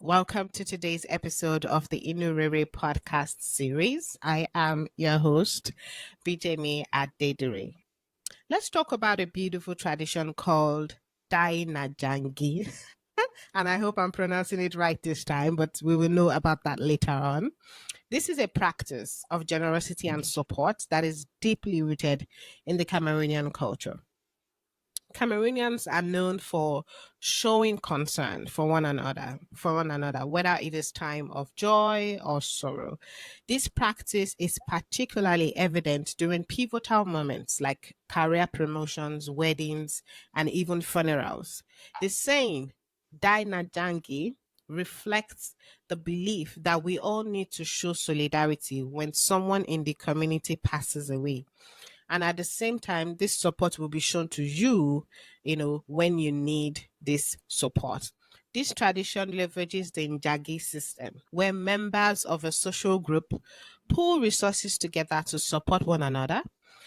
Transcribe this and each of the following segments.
Welcome to today's episode of the Inurere podcast series. I am your host, Bidemi and Justice. Let's talk about a beautiful tradition called Njangi. And I hope I'm pronouncing it right this time, but we will know about that later on. This is a practice of generosity and support that is deeply rooted in the Cameroonian culture. Cameroonians are known for showing concern for one another, whether it is time of joy or sorrow. This practice is particularly evident during pivotal moments like career promotions, weddings, and even funerals. The saying, "Die na jangi," reflects the belief that we all need to show solidarity when someone in the community passes away, and at the same time this support will be shown to you, when you need this support. This tradition leverages the Njagi system, where members of a social group pool resources together to support one another.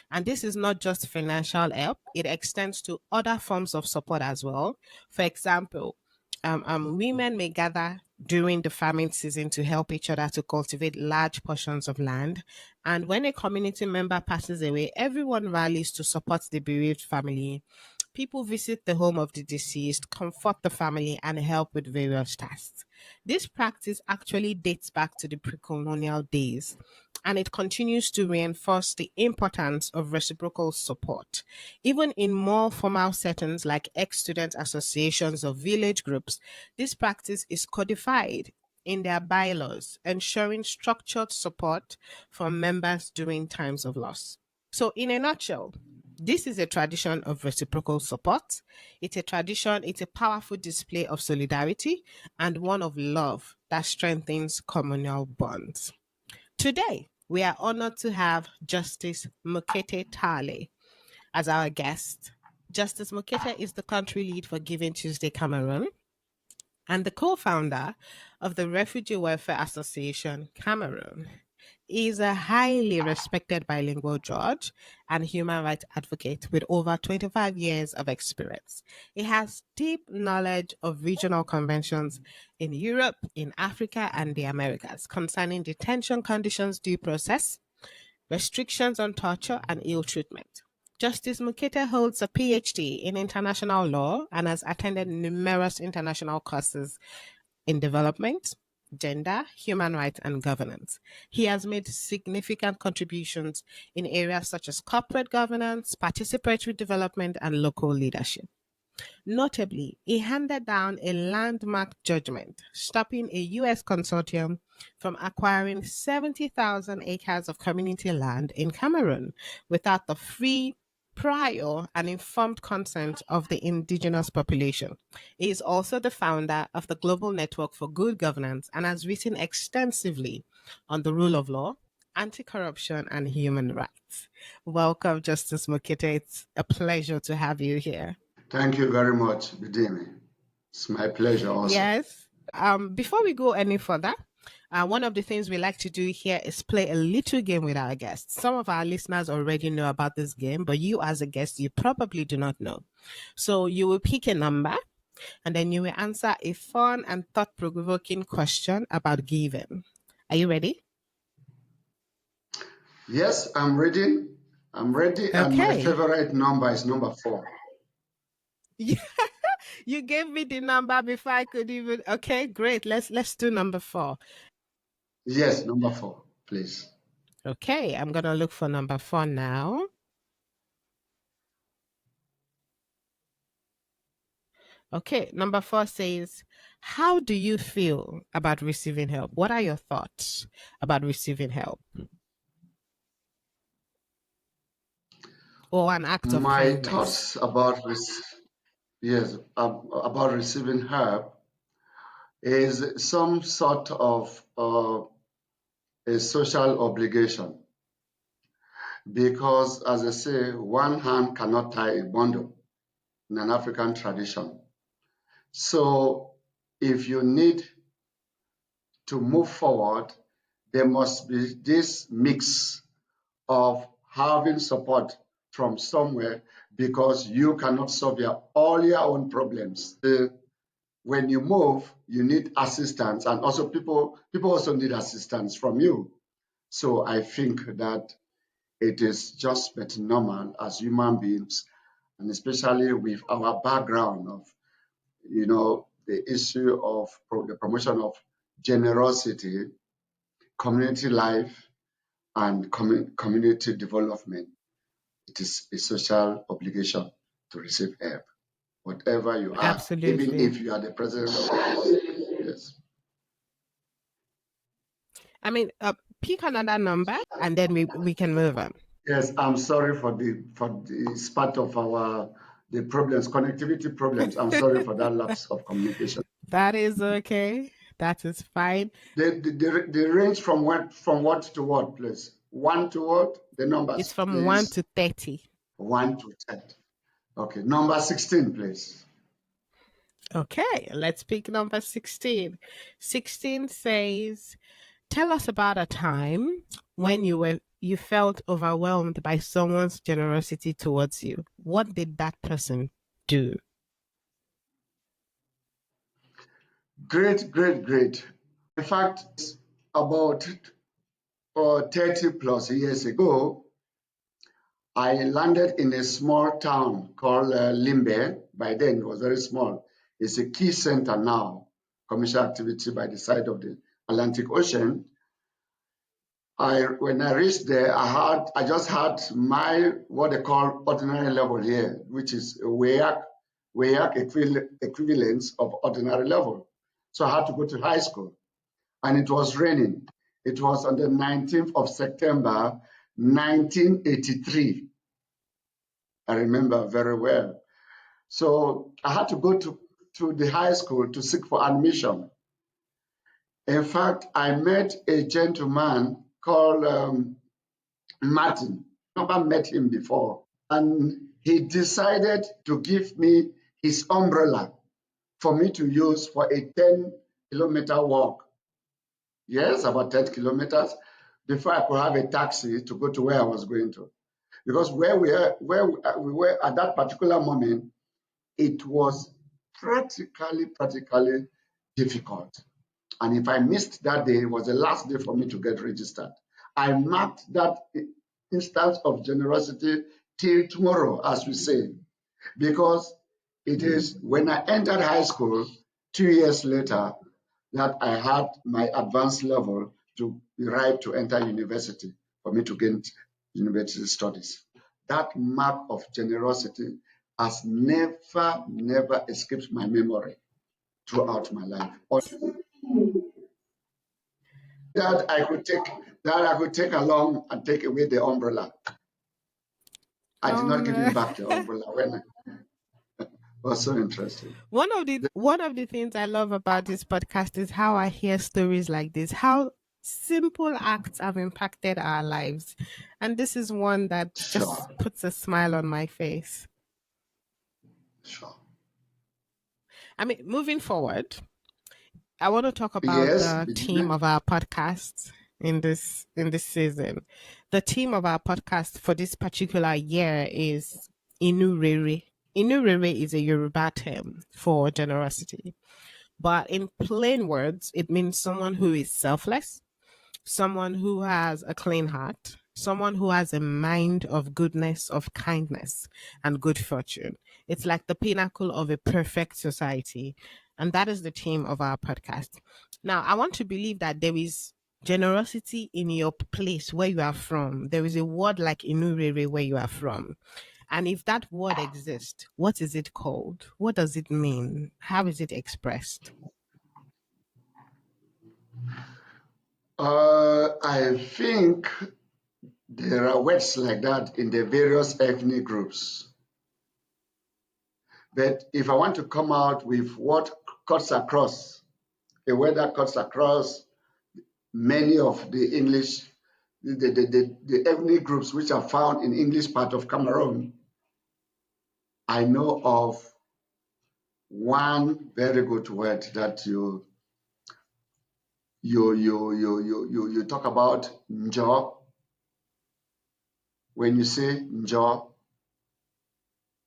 And this is not just financial help, it extends to other forms of support as well. For example, women may gather during the farming season to help each other to cultivate large portions of land. And when a community member passes away, everyone rallies to support the bereaved family. People visit the home of the deceased, comfort the family, and help with various tasks. This practice actually dates back to the pre colonial days, and it continues to reinforce the importance of reciprocal support. Even in more formal settings like ex student associations or village groups, this practice is codified in their bylaws, ensuring structured support for members during times of loss. So, in a nutshell, this is a tradition of reciprocal support. It's a tradition, it's a powerful display of solidarity and one of love that strengthens communal bonds. Today, we are honored to have Justice Mukete Tale as our guest. Justice Mukete is the country lead for Giving Tuesday Cameroon and the co founder of the Refugee Welfare Association Cameroon. He is a highly respected bilingual judge and human rights advocate with over 25 years of experience. He has deep knowledge of regional conventions in Europe, in Africa, and the Americas concerning detention conditions, due process, restrictions on torture, and ill treatment. Justice Mukete holds a PhD in international law and has attended numerous international courses in development, gender, human rights, and governance. He has made significant contributions in areas such as corporate governance, participatory development, and local leadership. Notably, he handed down a landmark judgment stopping a U.S. consortium from acquiring 70,000 acres of community land in Cameroon without the free, prior, and informed consent of the indigenous population. He is also the founder of the Global Network for Good Governance and has written extensively on the rule of law, anti corruption, and human rights. Welcome, Justice Mokete. It's a pleasure to have you here. Thank you very much, Bidemi. It's my pleasure also. Yes. Before we go any further, one of the things we like to do here is play a little game with our guests. Some of our listeners already know about this game, but you, as a guest, you probably do not know. So you will pick a number and then you will answer a fun and thought provoking question about giving. Are you ready? Yes, I'm ready. I'm ready, and my Okay. favorite number is number 4. You gave me the number before I could even. Okay, great. Let's do number 4. Yes, number 4, please. Okay, I'm gonna look for number 4 now. Okay, number 4 says, "How do you feel about receiving help? What are your thoughts about receiving help or an act of My kindness?" thoughts about about receiving help is some sort of a social obligation because, as I say, one hand cannot tie a bundle in an African tradition. So, if you need to move forward, there must be this mix of having support from somewhere because you cannot solve all your own problems. when you move, you need assistance, and also people also need assistance from you. So I think that it is just but normal as human beings, and especially with our background of, the issue of the promotion of generosity, community life, and community development. It is a social obligation to receive help, whatever you are, even Absolutely. if you are the president of the house. Yes. I mean, pick another number and then we can move on. Yes, I'm sorry for the part of our the problems, connectivity problems. I'm sorry for that lapse of communication. That is okay. That is fine. The range from what to what, please? One to what? The numbers, It's from 1 please. to 30. 1 to 10. Okay, number 16, please. Okay, let's pick number 16. 16 says, tell us about a time when you felt overwhelmed by someone's generosity towards you. What did that person do? Great, great, great. In fact, about 30 plus years ago, I landed in a small town called Limbe. By then, it was very small. It's a key center now, commercial activity by the side of the Atlantic Ocean. When I reached there, I just had my what they call ordinary level here, which is a WEAC equivalence of ordinary level. So I had to go to high school, and it was raining. It was on the 19th of September, 1983. I remember very well. So I had to go to the high school to seek for admission. In fact, I met a gentleman called Martin. I never met him before. And he decided to give me his umbrella for me to use for a 10-kilometer walk. Yes, about 10 kilometers before I could have a taxi to go to where I was going to. Because where we were at that particular moment, it was practically difficult. And if I missed that day, it was the last day for me to get registered. I marked that instance of generosity till tomorrow, as we say, because it is when I entered high school 2 years later that I had my advanced level to be right to enter university for me to gain university studies. That mark of generosity has never escaped my memory throughout my life. That I could take along and take away the umbrella. I did not give him Um, back the umbrella when I was so interested. one of the things I love about this podcast is how I hear stories like this, how simple acts have impacted our lives. And this is one that just Sure, puts a smile on my face. sure. I mean, moving forward, I want to talk about Yes, the theme Bidemi. of our podcast in this season. The theme of our podcast for this particular year is Inurere. Inurere is a Yoruba term for generosity, but in plain words, it means someone who is selfless, someone who has a clean heart, someone who has a mind of goodness, of kindness, and good fortune. It's like the pinnacle of a perfect society. And that is the theme of our podcast. Now, I want to believe that there is generosity in your place where you are from. There is a word like Inurere where you are from. And if that word exists, what is it called? What does it mean? How is it expressed? I think there are words like that in the various ethnic groups. But if I want to come out with what cuts across, a word that cuts across many of the English, the ethnic groups which are found in English part of Cameroon, I know of one very good word that you talk about njo. When you say njo,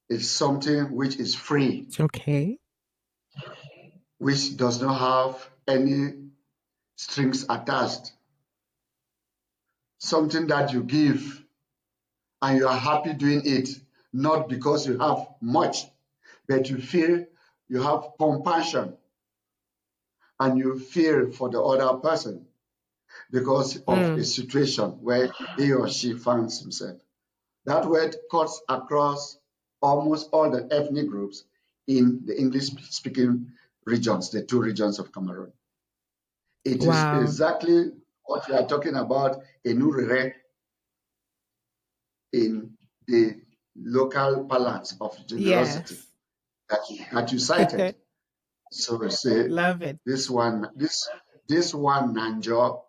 it's something which is free. Okay. which does not have any strings attached. Something that you give and you are happy doing it, not because you have much, but you feel you have compassion and you feel for the other person because of a Mm. situation where he or she finds himself. That word cuts across almost all the ethnic groups in the English speaking regions, the two regions of Cameroon. It is Wow. exactly what you are talking about, Enurere, in the local parlance of generosity Yes. that you cited. So say Love it. this one Nanjo,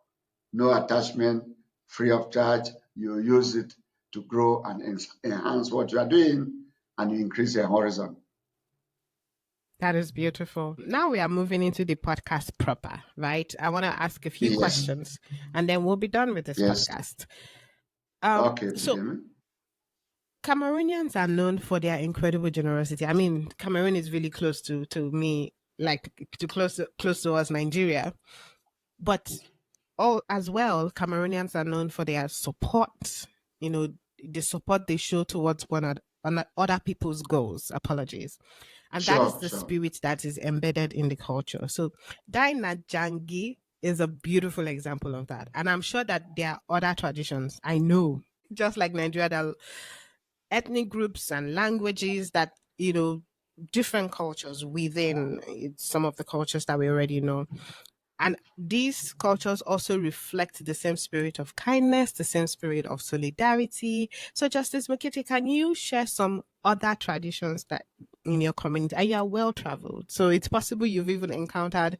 no attachment, free of charge. You use it to grow and enhance what you are doing, and you increase your horizon. That is beautiful. Now we are moving into the podcast proper, right? I want to ask a few Yes, questions and then we'll be done with this yes. podcast. Okay, So Bidemi. Cameroonians are known for their incredible generosity. I mean, Cameroon is really close to me, like to close to us, Nigeria. But all as well, Cameroonians are known for their support. You know, the support they show towards other people's goals. Apologies, and that is Sure, the sure. spirit that is embedded in the culture. So, Njangi is a beautiful example of that, and I'm sure that there are other traditions. I know, just like Nigeria, there are ethnic groups and languages that different cultures within some of the cultures that we already know, and these cultures also reflect the same spirit of kindness, the same spirit of solidarity. So, Justice Mukete, can you share some other traditions that in your community? And you are well traveled, so it's possible you've even encountered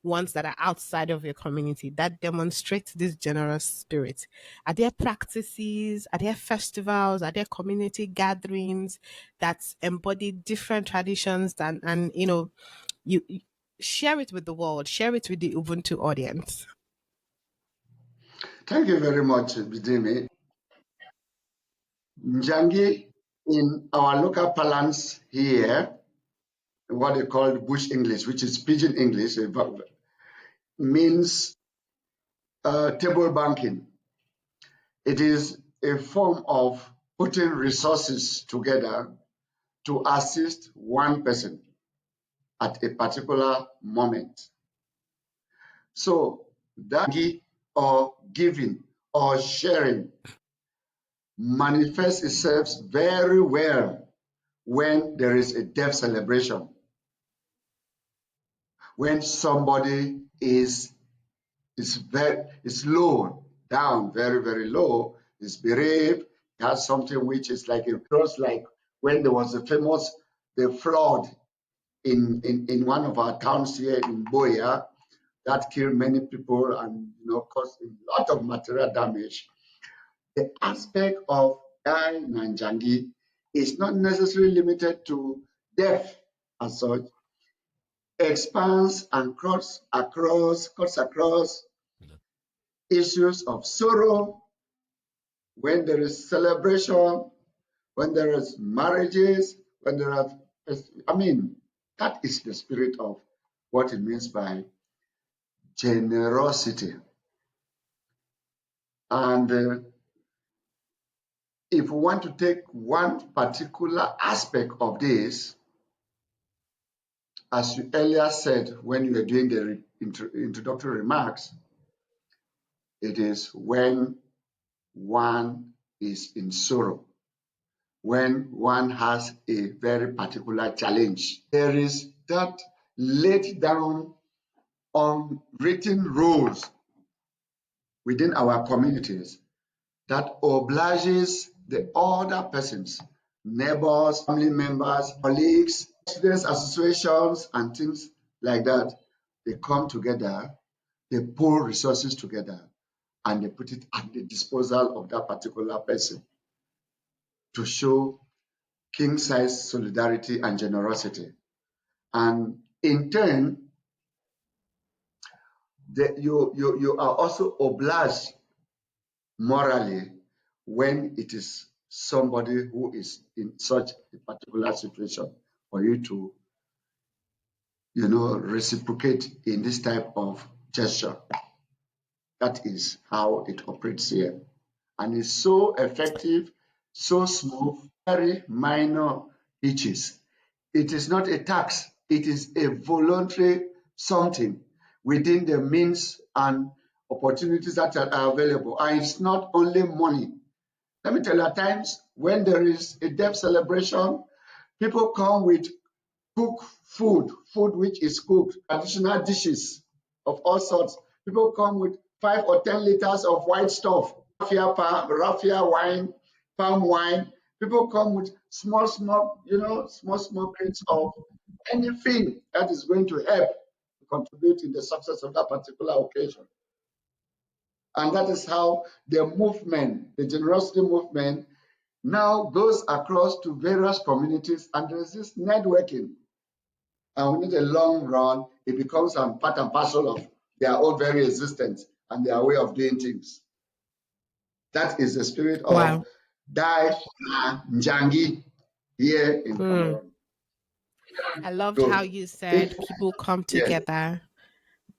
ones that are outside of your community that demonstrate this generous spirit. Are there practices? Are there festivals? Are there community gatherings that embody different traditions and you share it with the world, share it with the Ubuntu audience. Thank you very much, Bidemi. Njangi in our local parlance here, what they call bush English, which is pidgin English, means table banking. It is a form of putting resources together to assist one person at a particular moment. So that or giving or sharing manifests itself very well when there is a death celebration, when somebody is low down, very very low, is bereaved, has something which is like a just like when there was a famous the flood in one of our towns here in Boya that killed many people and caused a lot of material damage. The aspect of Dai Nanjangi is not necessarily limited to death as such, expands and cuts across issues of sorrow, when there is celebration, when there is marriages, when there are, I mean, that is the spirit of what it means by generosity. And if we want to take one particular aspect of this, as you earlier said when you were doing the introductory remarks, it is when one is in sorrow, when one has a very particular challenge. There is that laid down unwritten rules within our communities that obliges the other persons, neighbors, family members, colleagues, students associations, and things like that. They come together, they pull resources together, and they put it at the disposal of that particular person to show king size solidarity and generosity. And in turn, you are also obliged morally when it is somebody who is in such a particular situation for you to reciprocate in this type of gesture. That is how it operates here. And it's so effective, so smooth, very minor hitches. It is not a tax, it is a voluntary something within the means and opportunities that are available. And it's not only money. Let me tell you, at times when there is a death celebration, people come with cooked food which is cooked, traditional dishes of all sorts. People come with 5 or 10 liters of white stuff, raffia wine, palm wine. People come with small crates of anything that is going to help to contribute in the success of that particular occasion. And that is how the movement, the generosity movement, now goes across to various communities, and there is this networking. And within the long run, it becomes a part and parcel of their own very existence and their way of doing things. That is the spirit of Wow. Dai Njangi here in Hmm. Cameroon. I loved how Good. you If said people come yes, together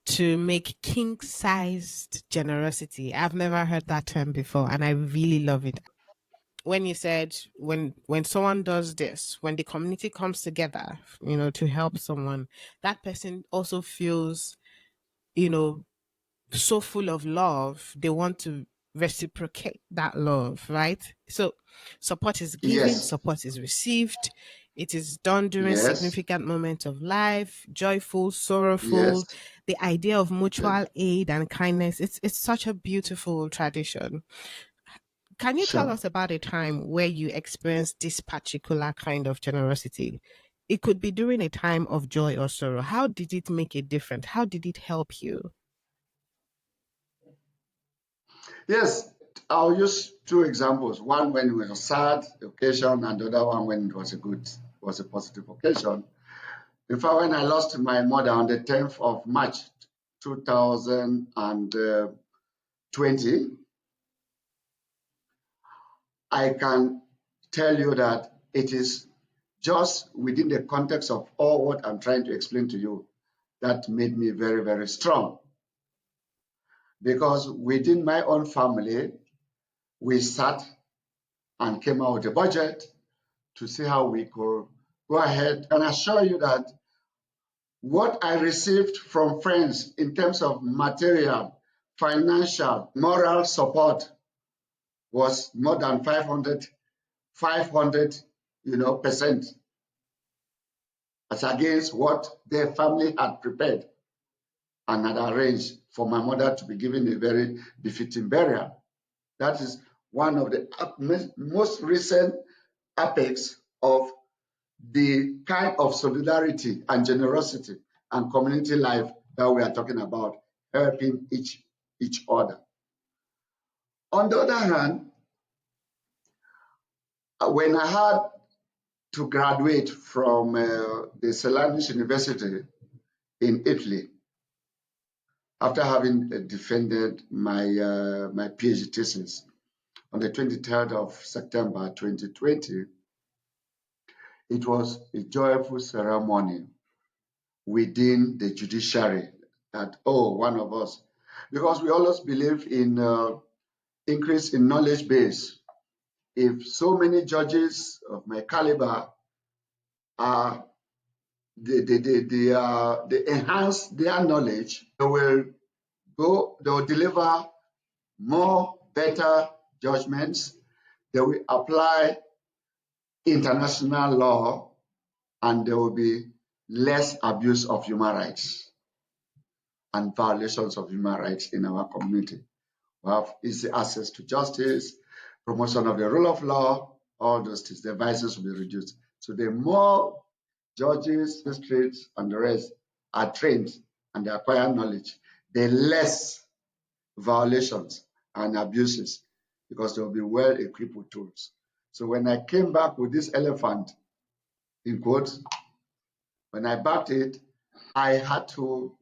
to make king-sized generosity. I've never heard that term before, and I really love it. When you said when someone does this, when the community comes together, to help someone, that person also feels, you know, so full of love, they want to reciprocate that love, right? So support is given, yes, support is received. It is done during yes, significant moments of life, joyful, sorrowful. yes, The idea of yes, mutual aid and kindness, it's such a beautiful tradition. Can you tell sure. us about a time where you experienced this particular kind of generosity? It could be during a time of joy or sorrow. How did it make a difference? How did it help you? Yes, I'll use two examples. One when it was a sad occasion, and the other one when it was a positive occasion. In fact, when I lost my mother on the 10th of March 2020, I can tell you that it is just within the context of all what I'm trying to explain to you that made me very, very strong. Because within my own family, we sat and came out with a budget to see how we could go ahead and assure you that what I received from friends in terms of material, financial, moral support was more than 500, percent as against what their family had prepared and had arranged for my mother to be given a very befitting burial. That is one of the most recent apex of the kind of solidarity and generosity and community life that we are talking about, helping each other. On the other hand, when I had to graduate from the Celanus University in Italy, after having defended my PhD thesis on the 23rd of September 2020, it was a joyful ceremony within the judiciary that, oh, one of us, because we always believe in increase in knowledge base. If so many judges of my caliber are they enhance their knowledge, they will deliver more better judgments, they will apply international law, and there will be less abuse of human rights and violations of human rights in our community. We have easy access to justice, promotion of the rule of law, all those things. The vices will be reduced. So the more judges, magistrates, and the rest are trained and they acquire knowledge, the less violations and abuses because they will be well equipped with tools. So when I came back with this elephant, in quotes, when I backed it, I had to,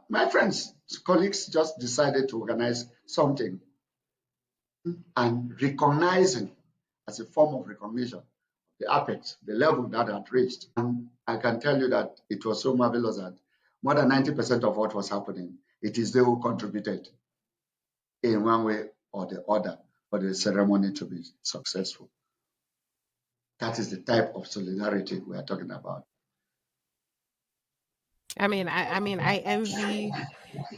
my friends, colleagues just decided to organize something and recognizing as a form of recognition the apex, the level that had reached. And I can tell you that it was so marvelous that more than 90% of what was happening, it is they who contributed in one way or the other for the ceremony to be successful. That is the type of solidarity we are talking about. I envy,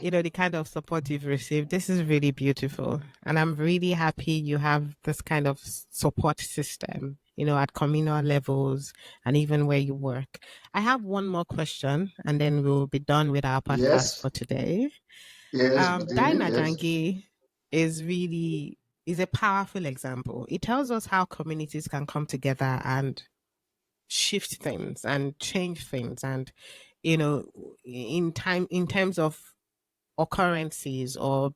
the kind of support you've received. This is really beautiful. And I'm really happy you have this kind of support system, at communal levels and even where you work. I have one more question and then we'll be done with our podcast Yes, for today. yes, Dina Bidemi, yes. Njangi is a powerful example. It tells us how communities can come together and shift things and change things and in terms of occurrences, or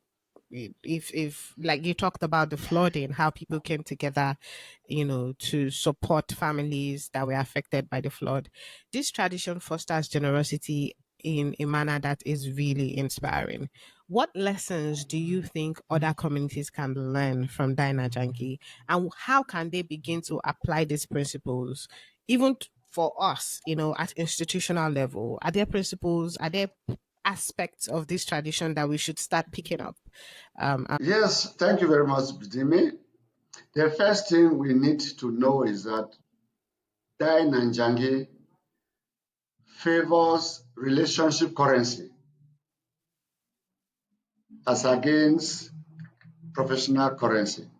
if like you talked about the flooding, how people came together to support families that were affected by the flood. This tradition fosters generosity in a manner that is really inspiring. What lessons do you think other communities can learn from Dina Janki, and how can they begin to apply these principles even for us, at institutional level? Are there principles, are there aspects of this tradition that we should start picking up? Yes, thank you very much, Bidemi. The first thing we need to know is that Dai Nanjangi favors relationship currency as against professional currency.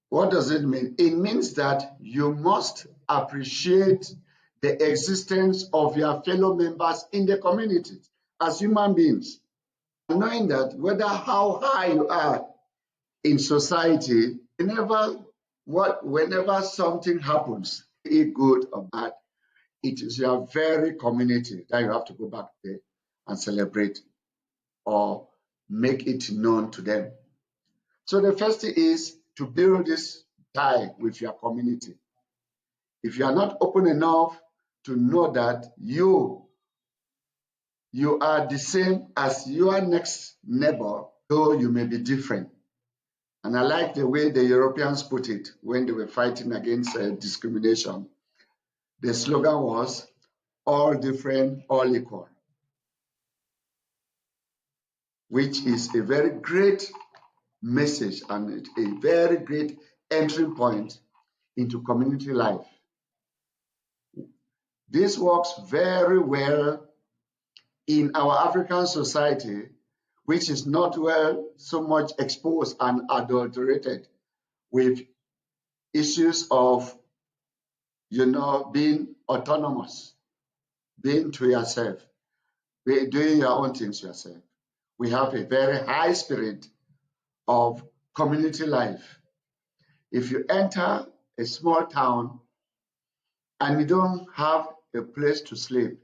What does it mean? It means that you must appreciate the existence of your fellow members in the community as human beings. Knowing that whether how high you are in society, whenever something happens, be it good or bad, it is your very community that you have to go back there and celebrate or make it known to them. So the first thing is to build this tie with your community. If you are not open enough to know that you are the same as your next neighbor, though you may be different. And I like the way the Europeans put it when they were fighting against discrimination. The slogan was all different, all equal, which is a very great message and a very great entry point into community life. This works very well in our African society, which is not well so much exposed and adulterated with issues of, being autonomous, being to yourself, doing your own things yourself. We have a very high spirit of community life. If you enter a small town and you don't have a place to sleep,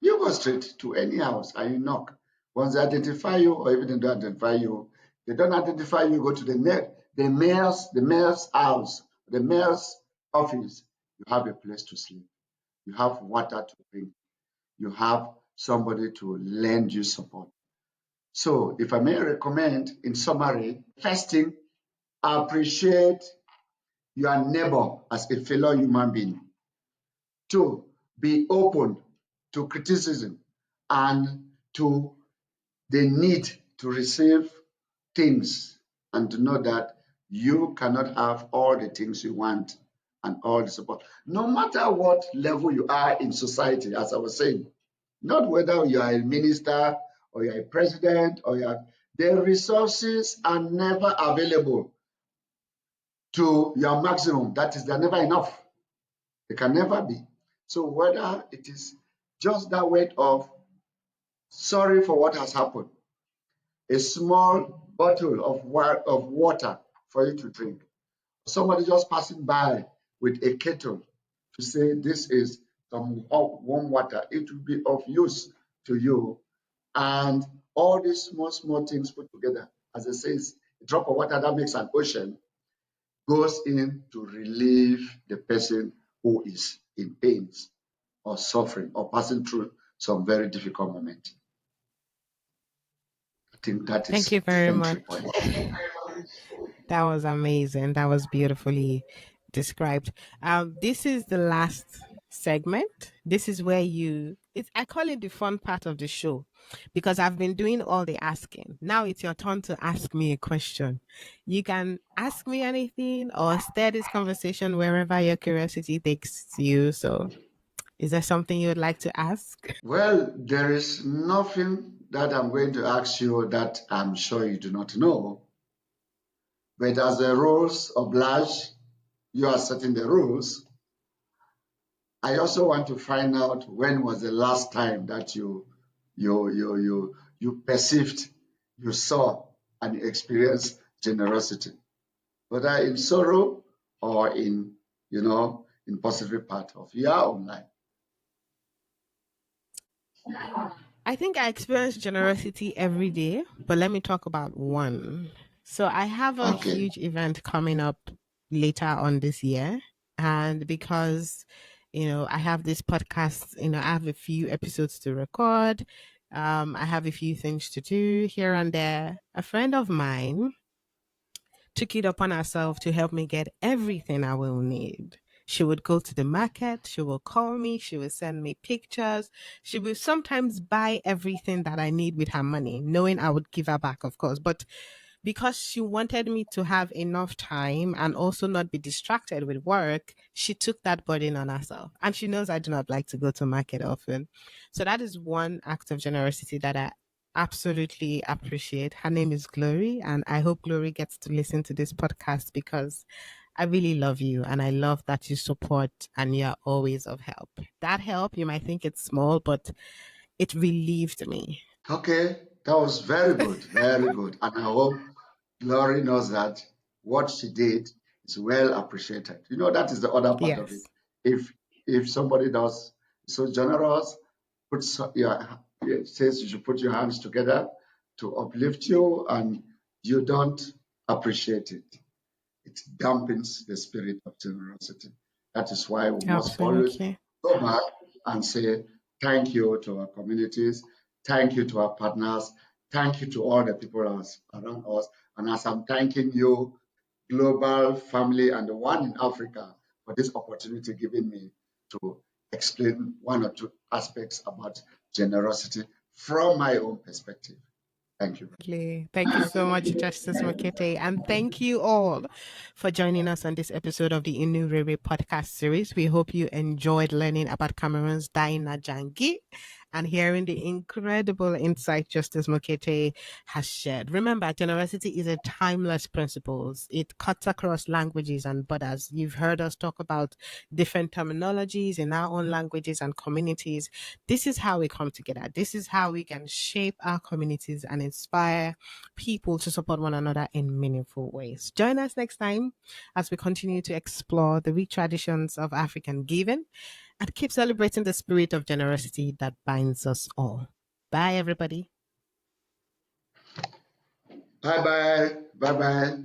you go straight to any house and you knock. Once they identify you, or even they don't identify you, they don't identify you, go to the mayor's house, the mayor's office. You have a place to sleep. You have water to drink. You have somebody to lend you support. So, if I may recommend, in summary, first thing, appreciate your neighbor as a fellow human being. Two, be open to criticism and to the need to receive things, and to know that you cannot have all the things you want and all the support, no matter what level you are in society, as I was saying. Not whether you are a minister or you're a president the resources are never available to your maximum. That is, they're never enough. They can never be. So whether it is just that weight of sorry for what has happened, a small bottle of water for you to drink, somebody just passing by with a kettle to say this is some warm water, it will be of use to you. And all these small, small things put together, as it says, a drop of water that makes an ocean, goes in to relieve the person who is in pains or suffering or passing through some very difficult moment. I think that Thank is you the very entry much. point. That was amazing. That was beautifully described. This is the last segment. This is where I call it the fun part of the show because I've been doing all the asking. Now it's your turn to ask me a question. You can ask me anything or steer this conversation wherever your curiosity takes you. So, is there something you would like to ask? Well, there is nothing that I'm going to ask you that I'm sure you do not know, but as the rules oblige, you are setting the rules. I also want to find out when was the last time that you perceived, you saw and experienced generosity, whether in sorrow or in in positive part of your own life. I think I experience generosity every day, but let me talk about one. So I have a Okay. huge event coming up later on this year. And because, I have this podcast, I have a few episodes to record. I have a few things to do here and there. A friend of mine took it upon herself to help me get everything I will need. She would go to the market, she will call me, she will send me pictures. She will sometimes buy everything that I need with her money, knowing I would give her back, of course. But because she wanted me to have enough time and also not be distracted with work, she took that burden on herself. And she knows I do not like to go to market often. So that is one act of generosity that I absolutely appreciate. Her name is Glory, and I hope Glory gets to listen to this podcast because I really love you and I love that you support and you're always of help. That help, you might think it's small, but it relieved me. Okay, that was very good, very good. And I hope Glory knows that what she did is well appreciated. That is the other part of it. Yes. If somebody does so generous, puts your it says you should put your hands together to uplift you, and you don't appreciate it, it dampens the spirit of generosity. That is why we must always Absolutely. go back and say thank you to our communities, thank you to our partners, thank you to all the people around us. And as I'm thanking you, global family and the one in Africa, for this opportunity given me to explain one or two aspects about generosity from my own perspective. Thank you. Thank you so much, Justice Mukete. And thank you all for joining us on this episode of the Inurere podcast series. We hope you enjoyed learning about Cameroon's dying Njangi and hearing the incredible insight Justice Mukete has shared. Remember, generosity is a timeless principle. It cuts across languages and borders. You've heard us talk about different terminologies in our own languages and communities. This is how we come together. This is how we can shape our communities and inspire people to support one another in meaningful ways. Join us next time as we continue to explore the rich traditions of African giving and keep celebrating the spirit of generosity that binds us all. Bye, everybody. Bye bye. Bye bye.